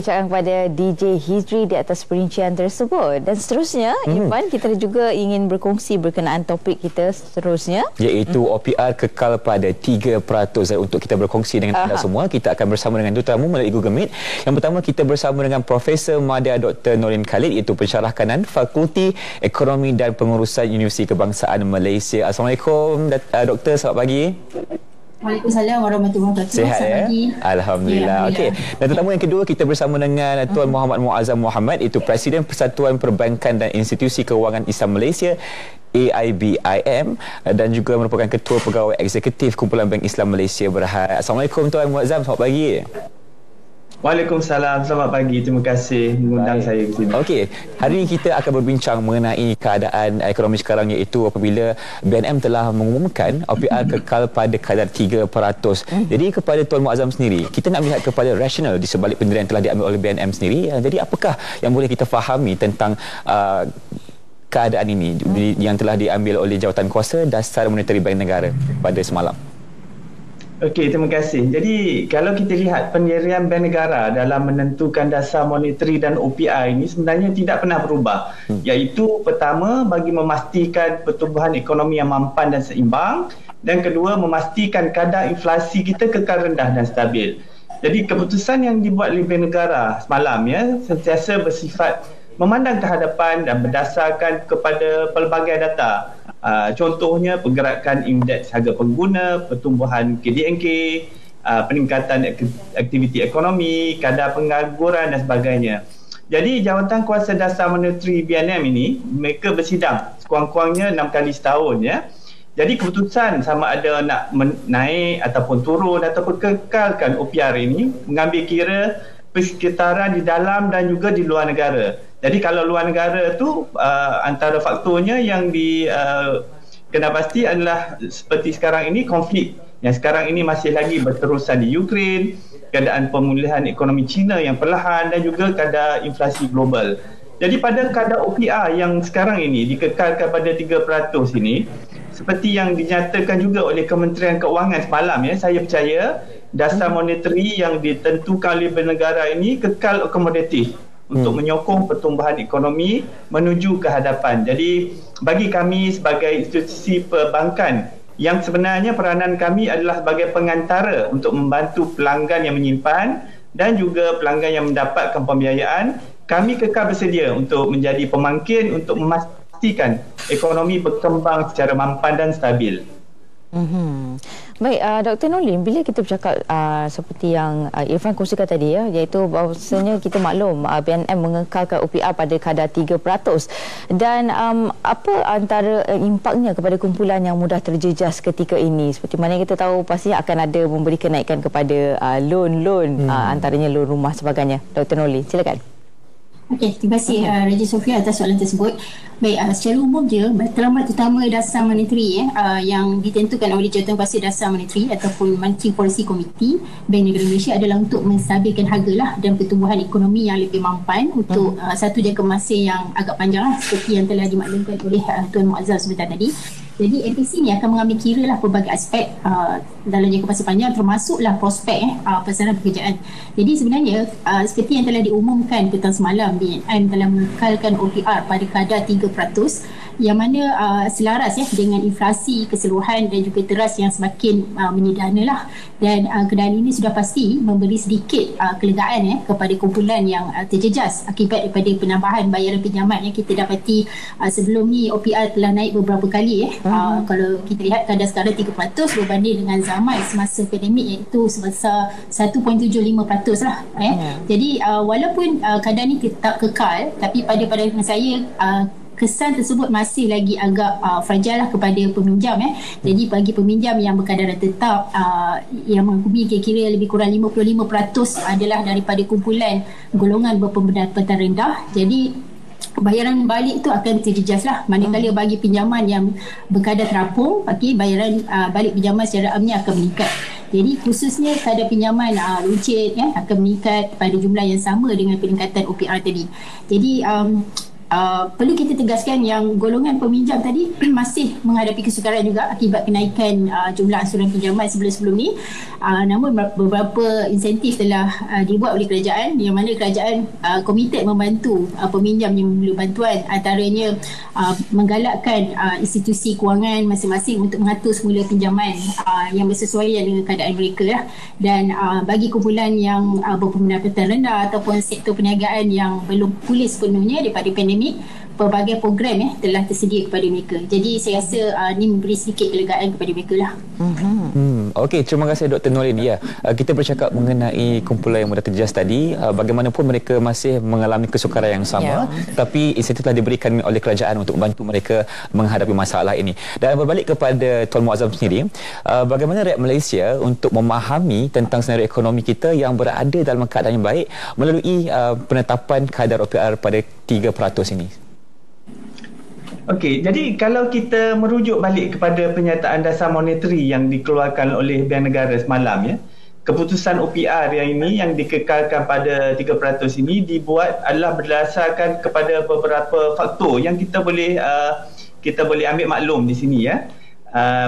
ucapkan kepada DJ Hizri di atas perincian tersebut. Dan seterusnya, Irfan, kita juga ingin berkongsi berkenaan topik kita seterusnya, iaitu OPR kekal pada 3%. Dan untuk kita berkongsi dengan anda semua, kita akan bersama dengan dua tetamu melalui Google Meet. Yang pertama, kita bersama dengan Profesor Madya Dr. Nordin Khalid, iaitu pensyarah kanan Fakulti Ekonomi dan Pengurusan Universiti Kebangsaan Malaysia. Assalamualaikum, Doktor. Selamat pagi. Waalaikumsalam warahmatullahi wabarakatuh. Sihat ya? Alhamdulillah. Okey. Dan tetamu yang kedua, kita bersama dengan Tuan Muhammad Muazzam Muhammad, itu Presiden Persatuan Perbankan dan Institusi Kewangan Islam Malaysia AIBIM, dan juga merupakan Ketua Pegawai Eksekutif Kumpulan Bank Islam Malaysia Berhad. Assalamualaikum Tuan Muazzam, selamat pagi. Waalaikumsalam, selamat pagi. Terima kasih mengundang saya ke sini. Okey, hari ini kita akan berbincang mengenai keadaan ekonomi sekarang, iaitu apabila BNM telah mengumumkan OPR kekal pada kadar 3%. Jadi kepada Tuan Muazzam sendiri, kita nak melihat kepada rasional di sebalik pendirian yang telah diambil oleh BNM sendiri. Jadi apakah yang boleh kita fahami tentang keadaan ini yang telah diambil oleh jawatan kuasa Dasar Monetary Bank Negara pada semalam? Okey, terima kasih. Jadi kalau kita lihat pendirian Bank Negara dalam menentukan dasar monetary dan OPR ini sebenarnya tidak pernah berubah. Iaitu pertama, bagi memastikan pertumbuhan ekonomi yang mampan dan seimbang, dan kedua, memastikan kadar inflasi kita kekal rendah dan stabil. Jadi keputusan yang dibuat oleh Bank Negara semalam sentiasa bersifat memandang ke hadapan dan berdasarkan kepada pelbagai data. Contohnya pergerakan indeks harga pengguna, pertumbuhan KDNK, peningkatan aktiviti ekonomi, kadar pengangguran dan sebagainya. Jadi jawatan kuasa dasar monetary BNM ini, mereka bersidang sekurang-kurangnya 6 kali setahun ya. Jadi keputusan sama ada nak naik ataupun turun ataupun kekalkan OPR ini mengambil kira persekitaran di dalam dan juga di luar negara. Jadi kalau luar negara tu antara faktornya yang kena pasti adalah seperti sekarang ini konflik yang sekarang ini masih lagi berterusan di Ukraine, keadaan pemulihan ekonomi China yang perlahan dan juga kadar inflasi global. Jadi pada kadar OPR yang sekarang ini dikekalkan pada 3% ini, seperti yang dinyatakan juga oleh Kementerian Keuangan semalam saya percaya dasar monetary yang ditentukan oleh negara ini kekal akomodatif untuk menyokong pertumbuhan ekonomi menuju ke hadapan. Jadi bagi kami sebagai institusi perbankan, yang sebenarnya peranan kami adalah sebagai pengantara untuk membantu pelanggan yang menyimpan dan juga pelanggan yang mendapatkan pembiayaan, kami kekal bersedia untuk menjadi pemangkin untuk memastikan ekonomi berkembang secara mampan dan stabil. Baik, Dr. Nordin, bila kita bercakap seperti yang Irfan kongsikan tadi iaitu bahawasanya kita maklum BNM mengekalkan OPR pada kadar 3%, dan apa antara impaknya kepada kumpulan yang mudah terjejas ketika ini? Seperti mana kita tahu pastinya akan ada memberi kenaikan kepada loan antaranya loan rumah sebagainya. Dr. Nordin, silakan. Okey, terima kasih Raja Sofia atas soalan tersebut. Baik, secara umum je, matlamat utama dasar monetary yang ditentukan oleh Jawatan Kuasa Dasar Monetary ataupun Monetary Policy Committee Bank Negara Malaysia adalah untuk menstabilkan harga dan pertumbuhan ekonomi yang lebih mampan untuk satu jangka masa yang agak panjang seperti yang telah dimaklumkan oleh Tuan Muazzam sebentar tadi. Jadi MPC ni akan mengambil kira pelbagai aspek dalam jangka masa panjang, termasuklah prospek pasaran pekerjaan. Jadi sebenarnya seperti yang telah diumumkan petang semalam, BNM telah mengekalkan OPR pada kadar 3%, yang mana selaras dengan inflasi keseluruhan dan juga teras yang semakin menyedana lah. Dan keadaan ini sudah pasti memberi sedikit kelegaan kepada kumpulan yang terjejas akibat daripada penambahan bayaran pinjaman yang kita dapati sebelum ni. OPR telah naik beberapa kali kalau kita lihat kadar sekarang 3% berbanding dengan zaman semasa pandemik iaitu sebesar 1.75% lah. Jadi walaupun kadar ni tetap kekal, tapi pada pandangan saya kesan tersebut masih lagi agak fragile lah kepada peminjam. Jadi bagi peminjam yang berkadaran tetap yang menghubungi kira-kira lebih kurang 55% adalah daripada kumpulan golongan berpendapatan rendah. Jadi bayaran balik itu akan terjejas lah. Manakala bagi pinjaman yang berkadar terapung, bayaran balik pinjaman secara amnya akan meningkat. Jadi khususnya kadar pinjaman runcit akan meningkat pada jumlah yang sama dengan peningkatan OPR tadi. Jadi perlu kita tegaskan yang golongan peminjam tadi masih menghadapi kesukaran juga akibat kenaikan jumlah ansuran pinjaman sebelum-sebelum ni. Namun beberapa insentif telah dibuat oleh kerajaan yang mana kerajaan komited membantu peminjam yang memerlukan bantuan, antaranya menggalakkan institusi kewangan masing-masing untuk mengatur semula pinjaman yang bersesuaian dengan keadaan mereka lah. Dan bagi kumpulan yang berpendapatan rendah ataupun sektor perniagaan yang belum pulih sepenuhnya daripada pandemik, pelbagai program telah tersedia kepada mereka. Jadi saya rasa ini memberi sedikit kelegaan kepada mereka lah. Okey, terima kasih Dr. Nolin. Ya, kita bercakap mengenai kumpulan yang mudah terjejas tadi. Bagaimanapun mereka masih mengalami kesukaran yang sama, tapi insentif telah diberikan oleh kerajaan untuk membantu mereka menghadapi masalah ini. Dan berbalik kepada Tuan Muazzam sendiri, bagaimana rakyat Malaysia untuk memahami tentang senario ekonomi kita yang berada dalam keadaan yang baik melalui penetapan kadar OPR pada 3% ini? Okey, jadi kalau kita merujuk balik kepada pernyataan dasar moneteri yang dikeluarkan oleh Bank Negara semalam, keputusan OPR yang ini yang dikekalkan pada 3% ini dibuat adalah berdasarkan kepada beberapa faktor yang kita boleh ambil maklum di sini.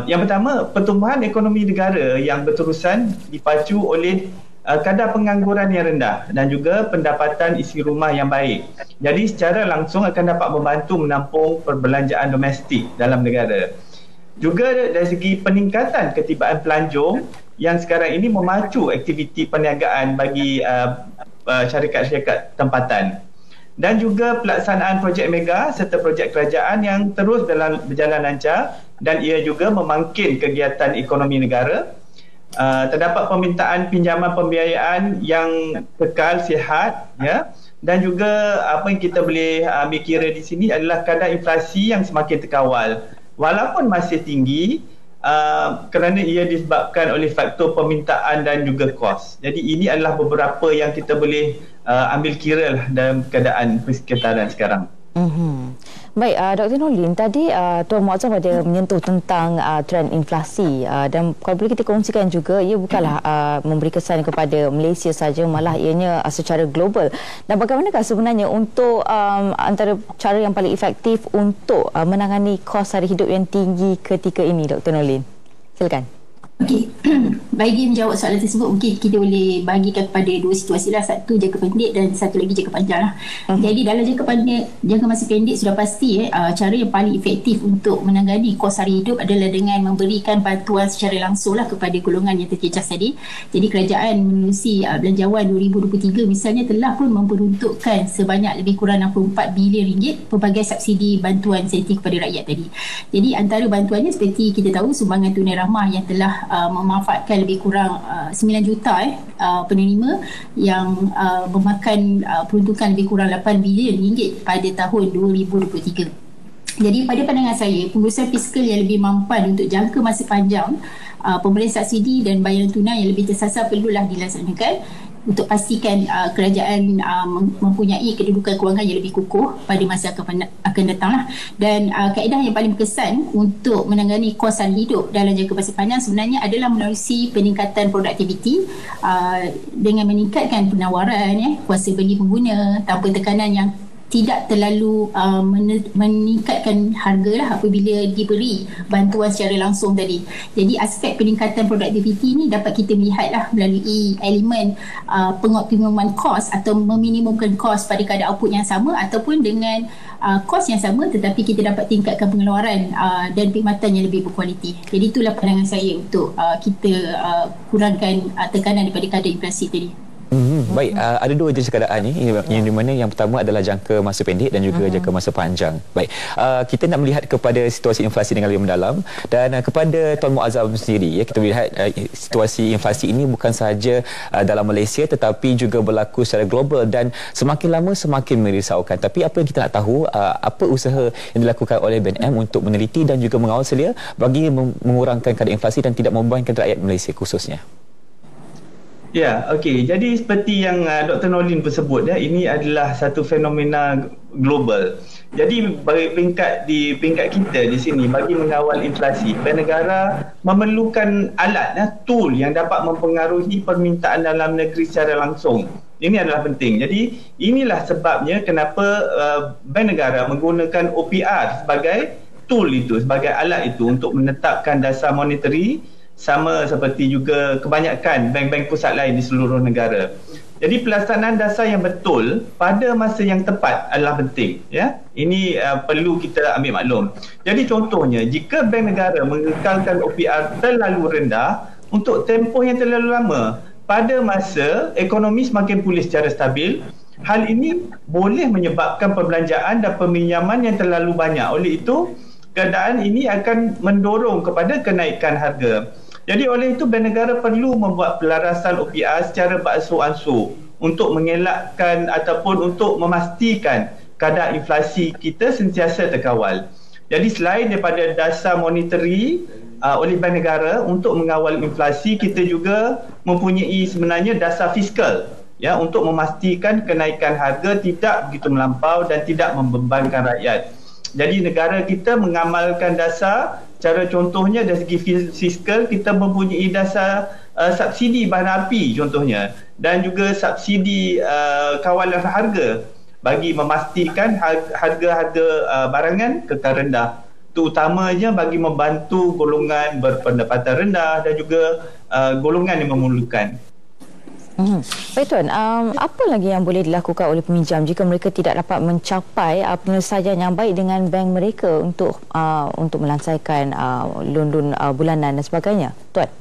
Yang pertama, pertumbuhan ekonomi negara yang berterusan dipacu oleh kadar pengangguran yang rendah dan juga pendapatan isi rumah yang baik. Jadi secara langsung akan dapat membantu menampung perbelanjaan domestik dalam negara. Juga dari segi peningkatan ketibaan pelancong yang sekarang ini memacu aktiviti perniagaan bagi syarikat-syarikat tempatan. Dan juga pelaksanaan projek mega serta projek kerajaan yang terus berjalan lancar dan ia juga memangkin kegiatan ekonomi negara. Terdapat permintaan pinjaman pembiayaan yang kekal, sihat, dan juga apa yang kita boleh ambil kira di sini adalah kadar inflasi yang semakin terkawal walaupun masih tinggi kerana ia disebabkan oleh faktor permintaan dan juga kos. Jadi ini adalah beberapa yang kita boleh ambil kira lah dalam keadaan persekitaran sekarang. Baik, Dr. Nolin, tadi Tuan Muazzam ada menyentuh tentang trend inflasi dan kalau boleh kita kongsikan juga, ia bukanlah memberi kesan kepada Malaysia saja, malah ianya secara global. Dan bagaimanakah sebenarnya untuk antara cara yang paling efektif untuk menangani kos sara hidup yang tinggi ketika ini, Dr. Nolin? Silakan. Okey, bagi menjawab soalan tersebut mungkin kita boleh bagikan kepada dua situasi lah. Satu jangka pendek dan satu lagi jangka panjang lah. Jadi dalam jangka masa pendek sudah pasti cara yang paling efektif untuk menangani kos sara hidup adalah dengan memberikan bantuan secara langsung lah kepada golongan yang terjejas tadi. Jadi kerajaan menerusi belanjawan 2023 misalnya telah pun memperuntukkan sebanyak lebih kurang 64 bilion ringgit pelbagai subsidi bantuan insentif kepada rakyat tadi. Jadi antara bantuannya seperti kita tahu sumbangan tunai ramah yang telah memanfaatkan lebih kurang 9 juta penerima yang memakan peruntukan lebih kurang 8 bilion ringgit pada tahun 2023. Jadi pada pandangan saya, pengurusan fiskal yang lebih mampan untuk jangka masa panjang, pemberian subsidi dan bayaran tunai yang lebih tersasar perlulah dilaksanakan untuk pastikan kerajaan mempunyai kedudukan kewangan yang lebih kukuh pada masa akan datang lah. Dan kaedah yang paling berkesan untuk menangani kos sara hidup dalam jangka masa panjang sebenarnya adalah menerusi peningkatan produktiviti dengan meningkatkan penawaran kuasa beli pengguna tanpa tekanan yang tidak terlalu meningkatkan harga lah apabila diberi bantuan secara langsung tadi. Jadi aspek peningkatan produktiviti ni dapat kita lihat lah melalui elemen pengoptimuman kos atau meminimumkan kos pada kadar output yang sama ataupun dengan kos yang sama tetapi kita dapat tingkatkan pengeluaran dan perkhidmatan yang lebih berkualiti. Jadi itulah pandangan saya untuk kita kurangkan tekanan daripada kadar inflasi tadi. Baik, ada dua jenis keadaan ni yang di mana yang pertama adalah jangka masa pendek dan juga jangka masa panjang. Baik, kita nak melihat kepada situasi inflasi dengan lebih mendalam dan kepada Tuan Muazzam sendiri kita melihat situasi inflasi ini bukan sahaja dalam Malaysia tetapi juga berlaku secara global dan semakin lama semakin merisaukan. Tapi apa yang kita nak tahu, apa usaha yang dilakukan oleh BNM untuk meneliti dan juga mengawal selia bagi mengurangkan kadar inflasi dan tidak membebankan rakyat Malaysia khususnya? Ya, okey. Jadi seperti yang Dr. Nolin pun sebut, ini adalah satu fenomena global. Jadi di peringkat kita di sini bagi mengawal inflasi, Bank Negara memerlukan alat, tool yang dapat mempengaruhi permintaan dalam negeri secara langsung Ini adalah penting. Jadi inilah sebabnya kenapa Bank Negara menggunakan OPR sebagai tool itu, sebagai alat itu untuk menetapkan dasar monetary, sama seperti juga kebanyakan bank-bank pusat lain di seluruh negara. Jadi pelaksanaan dasar yang betul pada masa yang tepat adalah penting, ya. Ini perlu kita ambil maklum. Jadi contohnya, jika bank negara mengekalkan OPR terlalu rendah untuk tempoh yang terlalu lama pada masa ekonomi semakin pulih secara stabil, hal ini boleh menyebabkan perbelanjaan dan peminjaman yang terlalu banyak. Oleh itu, keadaan ini akan mendorong kepada kenaikan harga. Jadi oleh itu Bank Negara perlu membuat pelarasan OPR secara beransur-ansur untuk mengelakkan ataupun untuk memastikan kadar inflasi kita sentiasa terkawal. Jadi selain daripada dasar monetary oleh Bank Negara untuk mengawal inflasi, kita juga mempunyai sebenarnya dasar fiskal, ya, untuk memastikan kenaikan harga tidak begitu melampau dan tidak membebankan rakyat. Jadi negara kita mengamalkan dasar, cara contohnya dari segi fiskal kita mempunyai dasar subsidi bahan api contohnya, dan juga subsidi kawalan harga bagi memastikan harga-harga barangan kekal rendah, terutamanya bagi membantu golongan berpendapatan rendah dan juga golongan yang memerlukan. Baik Tuan, apa lagi yang boleh dilakukan oleh peminjam jika mereka tidak dapat mencapai penyelesaian yang baik dengan bank mereka untuk melansaikan loan bulanan dan sebagainya, Tuan?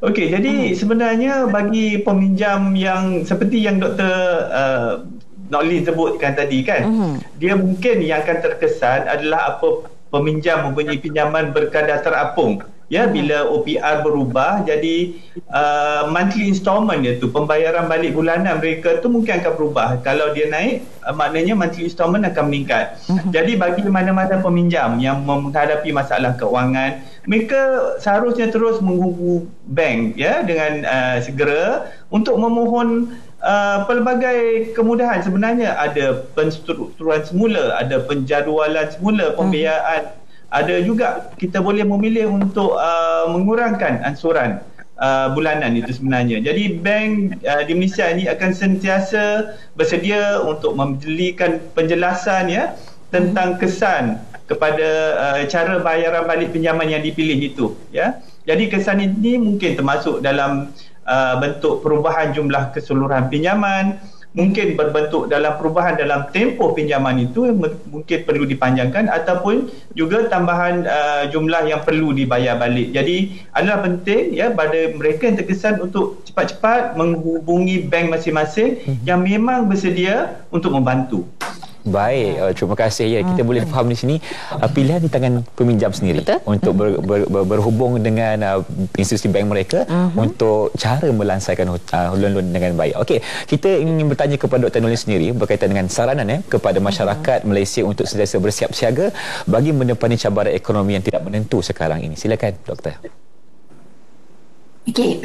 Okey, jadi sebenarnya bagi peminjam yang seperti yang Dr. Nolly sebutkan tadi kan, dia mungkin yang akan terkesan adalah apa peminjam mempunyai pinjaman berkadar terapung. Ya, bila OPR berubah jadi monthly installment iaitu pembayaran balik bulanan mereka tu mungkin akan berubah. Kalau dia naik, maknanya monthly installment akan meningkat. Jadi bagi mana-mana peminjam yang menghadapi masalah keuangan, mereka seharusnya terus menghubungi bank, ya, dengan segera untuk memohon pelbagai kemudahan. Sebenarnya ada penstrukturan semula, ada penjadualan semula pembiayaan. Ada juga kita boleh memilih untuk mengurangkan ansuran bulanan itu sebenarnya. Jadi bank di Malaysia ini akan sentiasa bersedia untuk memberikan penjelasan, ya, tentang kesan kepada cara bayaran balik pinjaman yang dipilih itu, ya. Jadi kesan ini mungkin termasuk dalam bentuk perubahan jumlah keseluruhan pinjaman, mungkin berbentuk dalam perubahan dalam tempoh pinjaman itu yang mungkin perlu dipanjangkan, ataupun juga tambahan jumlah yang perlu dibayar balik. Jadi adalah penting, ya, pada mereka yang terkesan untuk cepat-cepat menghubungi bank masing-masing yang memang bersedia untuk membantu. Baik, terima kasih. Ya, kita boleh faham di sini pilihan di tangan peminjam sendiri. Betul? Untuk berhubung dengan institusi bank mereka untuk cara melansaikan loan-loan dengan baik. Okey, kita ingin bertanya kepada Dr. Nolly sendiri berkaitan dengan saranan, ya, kepada masyarakat Malaysia untuk sentiasa bersiap siaga bagi menepani cabaran ekonomi yang tidak menentu sekarang ini. Silakan, Doktor. Okey,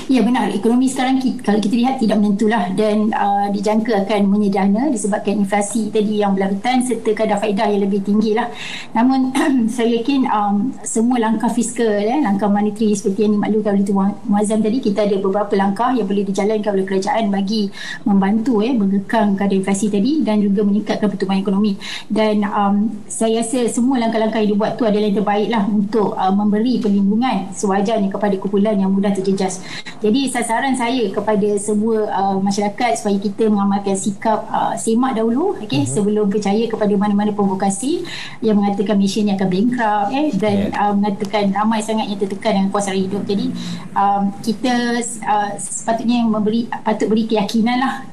ya benar, ekonomi sekarang kalau kita lihat tidak menentulah dan dijangka akan menyedana disebabkan inflasi tadi yang berlarutan serta kadar faedah yang lebih tinggi lah. Namun saya yakin semua langkah fiskal, langkah monetary seperti yang dimaklumkan oleh Tuan Muazzam tadi, kita ada beberapa langkah yang boleh dijalankan oleh kerajaan bagi membantu mengekang kadar inflasi tadi dan juga meningkatkan pertumbuhan ekonomi. Dan saya rasa semua langkah-langkah yang dibuat tu adalah yang terbaik lah untuk memberi perlindungan sewajarnya kepada kumpulan yang mudah terjejas. Jadi sasaran saya kepada semua masyarakat supaya kita mengamalkan sikap semak dahulu, sebelum percaya kepada mana-mana provokasi yang mengatakan Malaysia ni akan bankrupt, dan mengatakan ramai sangat yang tertekan dengan kos sara hidup. Jadi kita sepatutnya patut beri keyakinan lah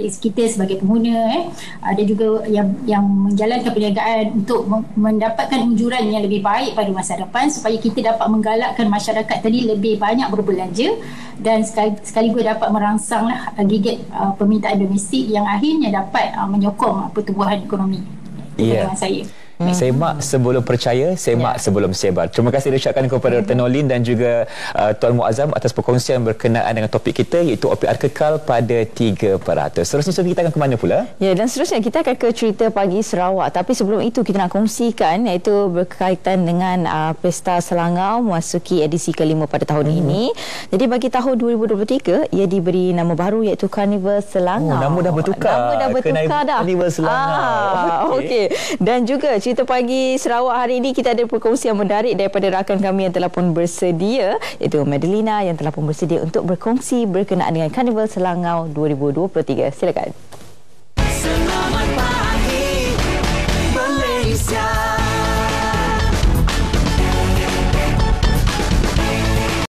kita sebagai pengguna, ada juga yang menjalankan perniagaan untuk mendapatkan unjuran yang lebih baik pada masa depan supaya kita dapat menggalakkan masyarakat tadi lebih banyak berbelanja dan sekaligus dapat merangsanglah gigit permintaan domestik yang akhirnya dapat menyokong pertumbuhan ekonomi. Ya. Saya. Semak sebelum percaya, semak sebelum sebar. Terima kasih diucapkan kepada Dr. Nolin dan juga Tuan Muazzam atas perkongsian berkenaan dengan topik kita iaitu OPR kekal pada 3%. Seterusnya kita akan ke mana pula? Ya, dan seterusnya kita akan ke cerita pagi Sarawak. Tapi sebelum itu kita nak kongsikan iaitu berkaitan dengan Pesta Selangau memasuki edisi ke-5 pada tahun ini. Jadi bagi tahun 2023 ia diberi nama baru iaitu Karnival Selangau. Nama dah bertukar. Nama dah bertukar dah. Karnival Selangau. Okey. Dan juga cerita pagi Sarawak hari ini kita ada perkongsian menarik daripada rakan kami yang telah pun bersedia iaitu Madelina yang telah pun bersedia untuk berkongsi berkenaan dengan Karnival Selangau 2023. Silakan.